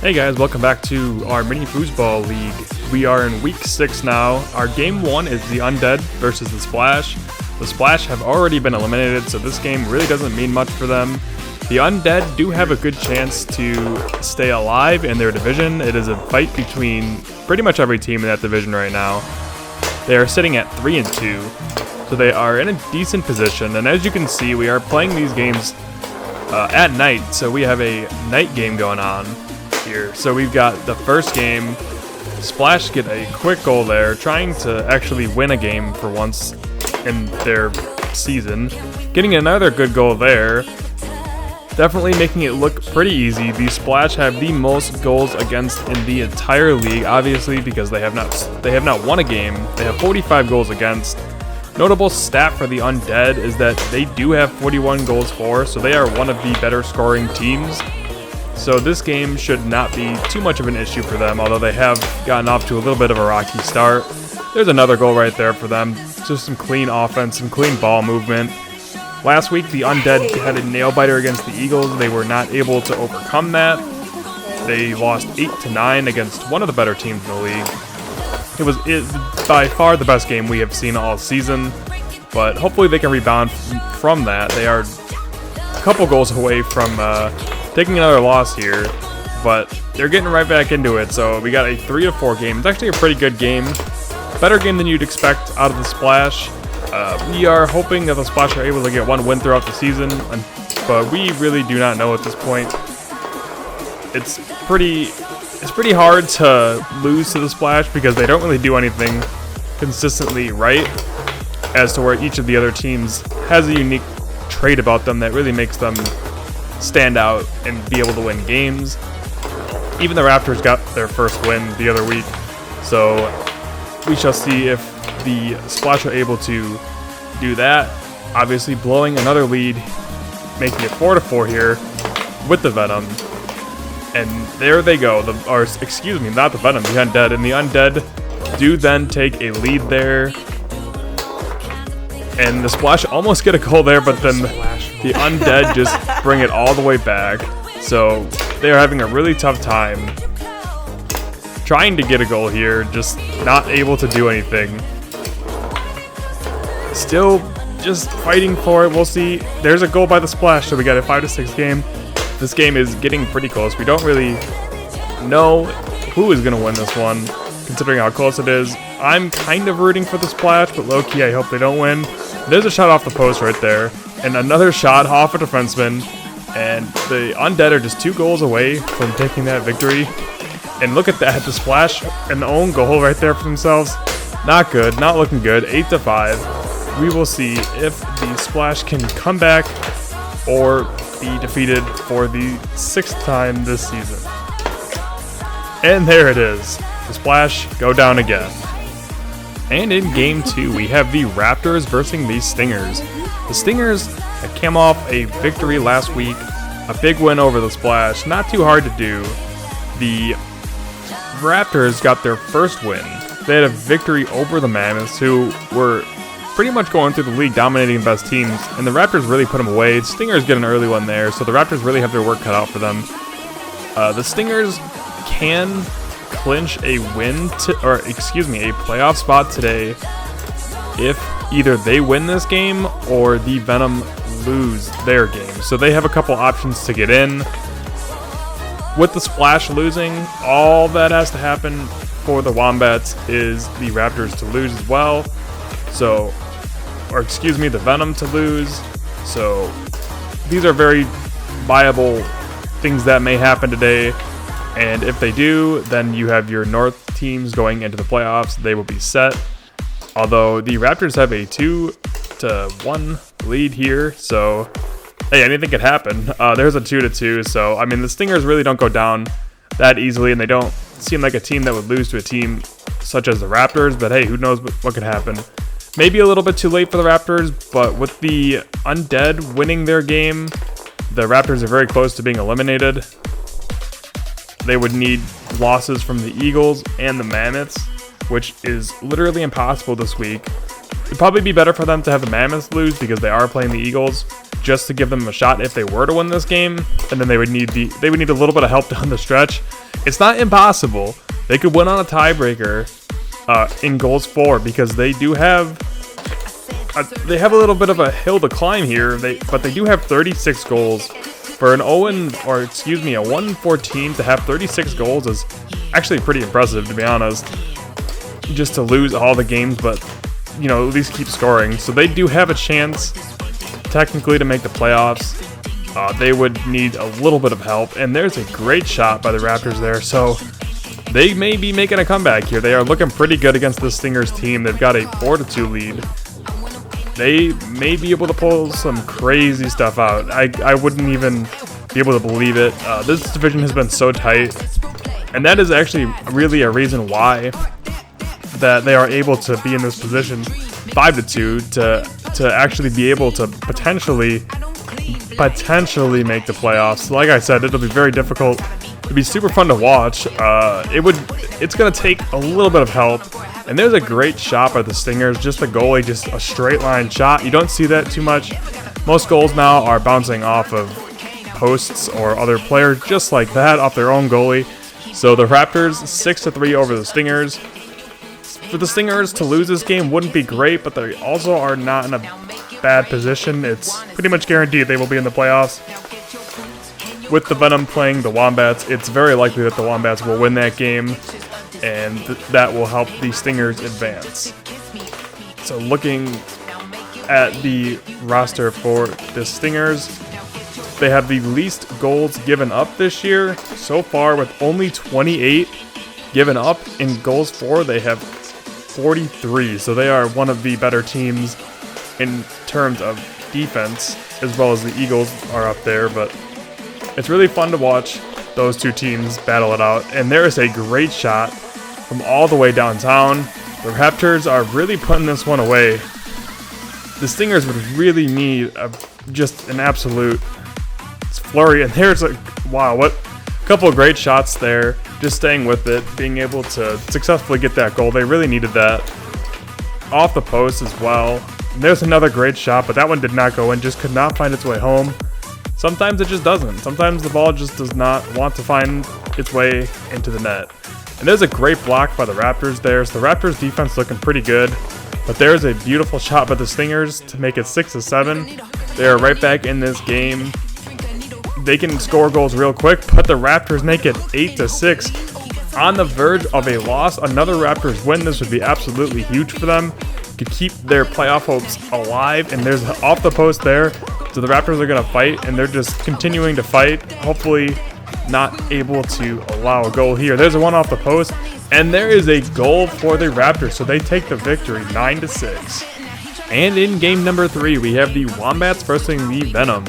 Hey guys, welcome back to our mini foosball league. We are in week 6 now. Our game 1 is the Undead versus the Splash. The Splash have already been eliminated, so this game really doesn't mean much for them. The Undead do have a good chance to stay alive in their division. It is a fight between pretty much every team in that division right now. They are sitting at 3-2, so they are in a decent position. And as you can see, we are playing these games at night, so we have a night game going on here. So we've got the first game. Splash get a quick goal there, trying to actually win a game for once in their season. Getting another good goal there. Definitely making it look pretty easy. The Splash have the most goals against in the entire league, obviously, because they have not won a game. They have 45 goals against. Notable stat for the Undead is that they do have 41 goals for, so they are one of the better scoring teams. So this game should not be too much of an issue for them, although they have gotten off to a little bit of a rocky start. There's another goal right there for them. Just some clean offense, some clean ball movement. Last week, the Undead had a nail-biter against the Eagles. They were not able to overcome that. They lost 8-9 against one of the better teams in the league. It was by far the best game we have seen all season, but hopefully they can rebound from that. They are a couple goals away from taking another loss here, but they're getting right back into it. So we got a 3-4 game. It's actually a pretty good game. Better game than you'd expect out of the Splash. We are hoping that the Splash are able to get one win throughout the season, but we really do not know at this point. It's pretty hard to lose to the Splash because they don't really do anything consistently right, as to where each of the other teams has a unique trait about them that really makes them stand out and be able to win games. Even the Raptors got their first win the other week, so we shall see if the Splash are able to do that. Obviously blowing another lead, making it 4-4 here with the Venom. And there they go, not the Venom, the Undead. And the Undead do then take a lead there. And the Splash almost get a goal there, but then the Undead just bring it all the way back. So they are having a really tough time trying to get a goal here, just not able to do anything. Still just fighting for it. We'll see. There's a goal by the Splash, so we got a 5-6 game. This game is getting pretty close. We don't really know who is going to win this one, considering how close it is. I'm kind of rooting for the Splash, but low-key, I hope they don't win. There's a shot off the post right there, and another shot off a defenseman, and the Undead are just 2 goals away from taking that victory. And look at that, the Splash and the own goal right there for themselves. Not good, not looking good. 8-5. We will see if the Splash can come back or be defeated for the 6th time this season. And there it is. The Splash go down again. And in game 2, we have the Raptors versus the Stingers. The Stingers came off a victory last week, a big win over the Splash. Not too hard to do. The Raptors got their first win. They had a victory over the Mammoths, who were pretty much going through the league, dominating the best teams, and the Raptors really put them away. Stingers get an early one there, so the Raptors really have their work cut out for them. The Stingers can clinch a playoff spot today if either they win this game or the Venom lose their game. So they have a couple options to get in. With the Splash losing, all that has to happen for the Wombats is the Raptors to lose as well. The Venom to lose. So these are very viable things that may happen today. And if they do, then you have your North teams going into the playoffs. They will be set. Although the Raptors have a 2-1 lead here. So, hey, anything could happen. There's a 2-2. So, I mean, the Stingers really don't go down that easily. And they don't seem like a team that would lose to a team such as the Raptors. But, hey, who knows what could happen. Maybe a little bit too late for the Raptors, but with the Undead winning their game, the Raptors are very close to being eliminated. They would need losses from the Eagles and the Mammoths, which is literally impossible this week. It'd probably be better for them to have the Mammoths lose because they are playing the Eagles, just to give them a shot if they were to win this game. And then they would need a little bit of help down the stretch. it's not impossible. They could win on a tiebreaker in goals for, because they do have a little bit of a hill to climb here. But they do have 36 goals. For an 1-14 to have 36 goals is actually pretty impressive, to be honest. Just to lose all the games, but you know, at least keep scoring. So they do have a chance technically to make the playoffs. They would need a little bit of help, and there's a great shot by the Raptors there. So they may be making a comeback here. They are looking pretty good against the Stingers team. They've got a 4-2 lead. They may be able to pull some crazy stuff out. I wouldn't even be able to believe it. This division has been so tight, and that is actually really a reason why that they are able to be in this position 5-2 to actually be able to potentially make the playoffs. Like I said, it'll be very difficult. It'd be super fun to watch. It's gonna take a little bit of help. And there's a great shot by the Stingers. Just the goalie, just a straight line shot. You don't see that too much. Most goals now are bouncing off of posts or other players, just like that, off their own goalie. So the Raptors 6-3 over the Stingers. For the Stingers to lose this game wouldn't be great, but they also are not in a bad position. It's pretty much guaranteed they will be in the playoffs. With the Venom playing the Wombats, it's very likely that the Wombats will win that game, and that will help the Stingers advance. So looking at the roster for the Stingers, they have the least goals given up this year so far, with only 28 given up. In goals for, they have 43, so they are one of the better teams in terms of defense, as well as the Eagles are up there. But it's really fun to watch those two teams battle it out, and there is a great shot from all the way downtown. The Raptors are really putting this one away. The Stingers would really need just an absolute flurry, and there's a couple of great shots there. Just staying with it, being able to successfully get that goal. They really needed that. Off the post as well. And there's another great shot, but that one did not go in, just could not find its way home. Sometimes it just doesn't. Sometimes the ball just does not want to find its way into the net. And there's a great block by the Raptors there. So the Raptors defense looking pretty good. But there's a beautiful shot by the Stingers to make it 6-7. They are right back in this game. They can score goals real quick, but the Raptors make it 8-6. On the verge of a loss. Another Raptors win. This would be absolutely huge for them. Could keep their playoff hopes alive. And there's off the post there. So the Raptors are going to fight, and they're just continuing to fight. Hopefully not able to allow a goal here. There's a one off the post, and there is a goal for the Raptors. So they take the victory 9-6. And in game number 3, we have the Wombats versus the Venom.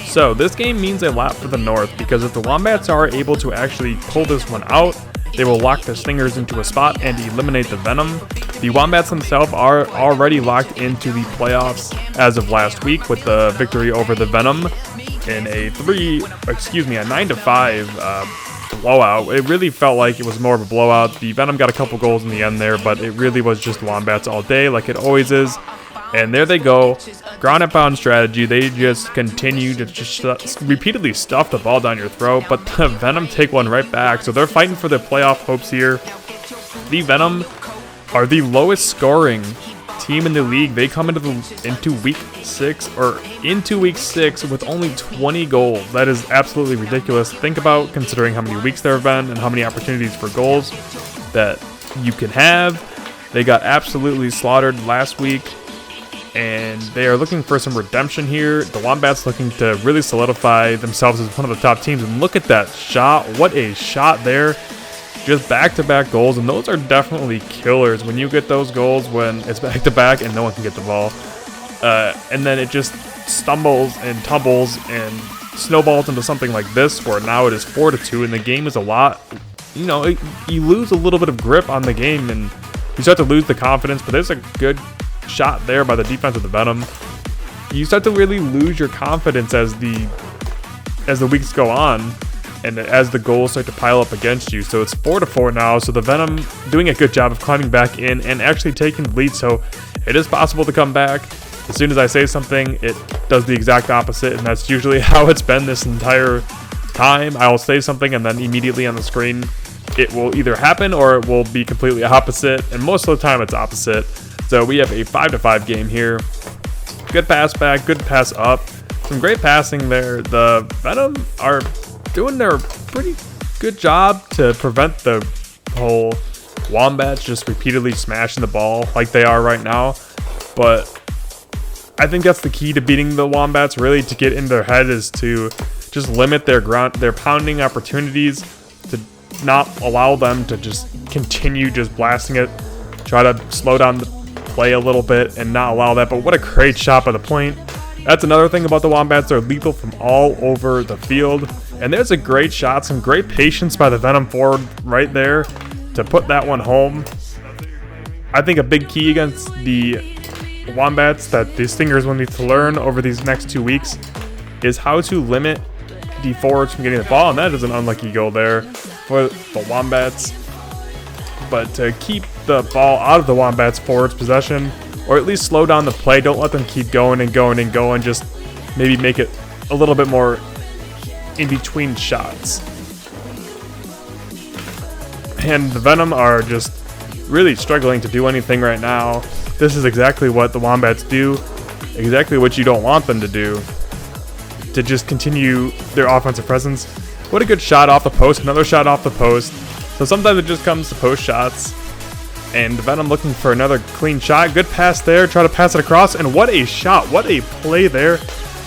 So this game means a lot for the North, because if the Wombats are able to actually pull this one out, they will lock the Stingers into a spot and eliminate the Venom. The Wombats themselves are already locked into the playoffs as of last week with the victory over the Venom in a 9-5 blowout. It really felt like it was more of a blowout. The Venom got a couple goals in the end there, but it really was just Wombats all day, like it always is. And there they go. Ground and pound strategy. They just continue to just repeatedly stuff the ball down your throat, but the Venom take one right back. So they're fighting for their playoff hopes here. The Venom are the lowest scoring team in the league. They come into week 6 with only 20 goals. That is absolutely ridiculous. Think about considering how many weeks there have been and how many opportunities for goals that you can have. They got absolutely slaughtered last week, and they are looking for some redemption here. The Wombats looking to really solidify themselves as one of the top teams. And look at that shot. What a shot there. Just back-to-back goals, and those are definitely killers when you get those goals when it's back-to-back and no one can get the ball. And then it just stumbles and tumbles and snowballs into something like this, where now it is 4-2, and the game is a lot. You know, you lose a little bit of grip on the game, and you start to lose the confidence, but there's a good shot there by the defense of the Venom. You start to really lose your confidence as the weeks go on, and as the goals start to pile up against you. So it's 4-4 now. So the Venom doing a good job of climbing back in and actually taking the lead. So it is possible to come back. As soon as I say something, it does the exact opposite, and that's usually how it's been this entire time, I'll say something and then immediately on the screen it will either happen or it will be completely opposite, and most of the time it's opposite. So we have a 5-5 game here. Good pass back, good pass up, some great passing there. The Venom are doing their pretty good job to prevent the whole Wombats just repeatedly smashing the ball like they are right now, but I think that's the key to beating the Wombats, really, to get in their head, is to just limit their pounding opportunities, to not allow them to just continue just blasting it, try to slow down the play a little bit and not allow that. But what a great shot by the point. That's another thing about the Wombats, they're lethal from all over the field, and there's a great shot, some great patience by the Venom forward right there to put that one home. I think a big key against the Wombats that the Stingers will need to learn over these next 2 weeks is how to limit the forwards from getting the ball, and that is an unlucky goal there for the Wombats. But to keep the ball out of the Wombats forwards possession, or at least slow down the play, don't let them keep going and going and going, just maybe make it a little bit more in between shots. And the Venom are just really struggling to do anything right now. This is exactly what the Wombats do, exactly what you don't want them to do, to just continue their offensive presence. What a good shot off the post, another shot off the post. So sometimes it just comes to post shots, and Venom looking for another clean shot. Good pass there, try to pass it across, and what a shot, what a play there.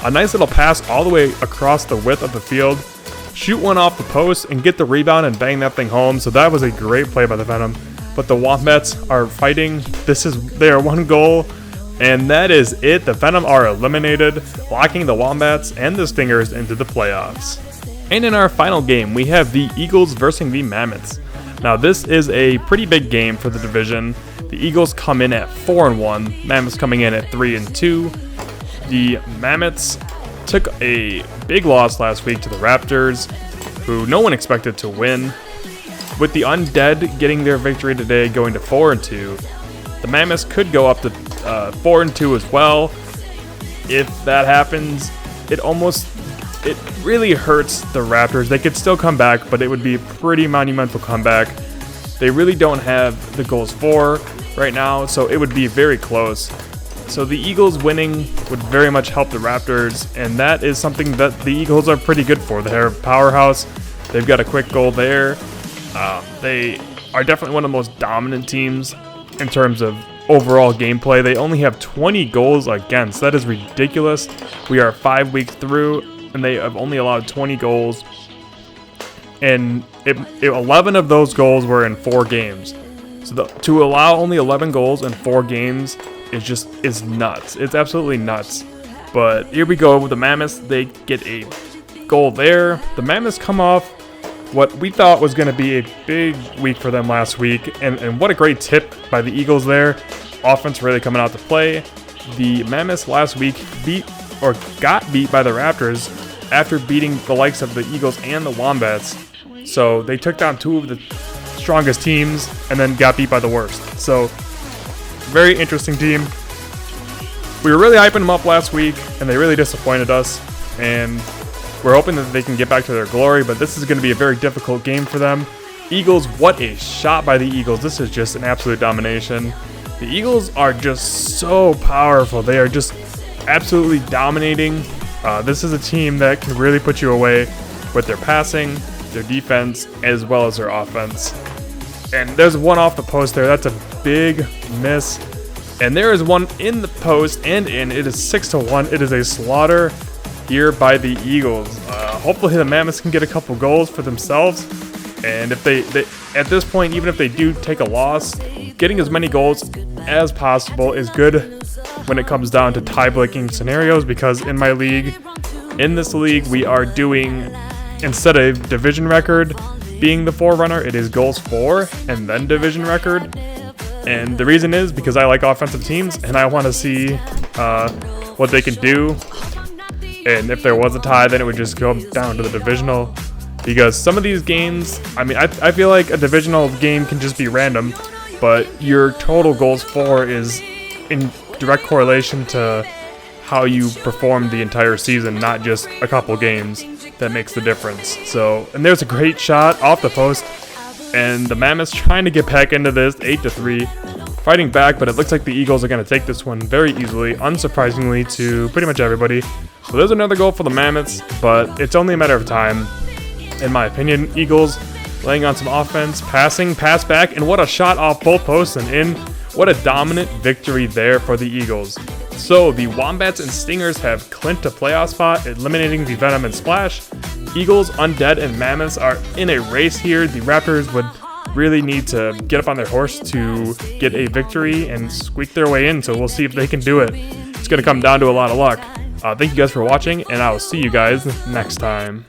A nice little pass all the way across the width of the field. Shoot one off the post and get the rebound and bang that thing home. So that was a great play by the Venom. But the Wombats are fighting. They are one goal, and that is it. The Venom are eliminated, locking the Wombats and the Stingers into the playoffs. And in our final game, we have the Eagles versus the Mammoths. Now this is a pretty big game for the division. The Eagles come in at 4-1, Mammoths coming in at 3-2. The Mammoths took a big loss last week to the Raptors, who no one expected to win. With the Undead getting their victory today, going to 4-2, the Mammoths could go up to 4-2 as well. If that happens, it really hurts the Raptors. They could still come back, but it would be a pretty monumental comeback. They really don't have the goals for right now, so it would be very close. So the Eagles winning would very much help the Raptors, and that is something that the Eagles are pretty good for. They're a powerhouse. They've got a quick goal there. They are definitely one of the most dominant teams in terms of overall gameplay. They only have 20 goals against. That is ridiculous. We are 5 weeks through, and they have only allowed 20 goals. And 11 of those goals were in 4 games. So to allow only 11 goals in 4 games is nuts. It's absolutely nuts. But here we go with the Mammoths. They get a goal there. The Mammoths come off what we thought was going to be a big week for them last week, and what a great tip by the Eagles there. Offense really coming out to play. The Mammoths last week got beat by the Raptors after beating the likes of the Eagles and the Wombats. So they took down 2 of the strongest teams and then got beat by the worst. So very interesting team. We were really hyping them up last week, and they really disappointed us, and we're hoping that they can get back to their glory, but this is going to be a very difficult game for them. Eagles, what a shot by the Eagles. This is just an absolute domination. The Eagles are just so powerful. They are just absolutely dominating. This is a team that can really put you away with their passing, their defense, as well as their offense. And there's one off the post there. That's a big miss. And there is one in the post and in. It is 6-1. It is a slaughter here by the Eagles. Hopefully the Mammoths can get a couple goals for themselves, and if they at this point, even if they do take a loss, getting as many goals as possible is good when it comes down to tie-breaking scenarios, because in this league we are doing, instead of division record being the forerunner, it is goals for and then division record. And the reason is because I like offensive teams and I want to see what they can do. And if there was a tie, then it would just go down to the divisional. Because some of these games, I feel like a divisional game can just be random, but your total goals for is in direct correlation to how you perform the entire season, not just a couple games. that makes the difference. So, and there's a great shot off the post, and the Mammoths trying to get back into this, 8-3, fighting back, but it looks like the Eagles are going to take this one very easily, unsurprisingly to pretty much everybody. So there's another goal for the Mammoths, but it's only a matter of time, in my opinion. Eagles laying on some offense, passing, pass back, and what a shot off both posts and in. What a dominant victory there for the Eagles. So the Wombats and Stingers have clinched a playoff spot, eliminating the Venom and Splash. Eagles, Undead, and Mammoths are in a race here. The Raptors would really need to get up on their horse to get a victory and squeak their way in, so we'll see if they can do it. It's going to come down to a lot of luck. Thank you guys for watching, and I will see you guys next time.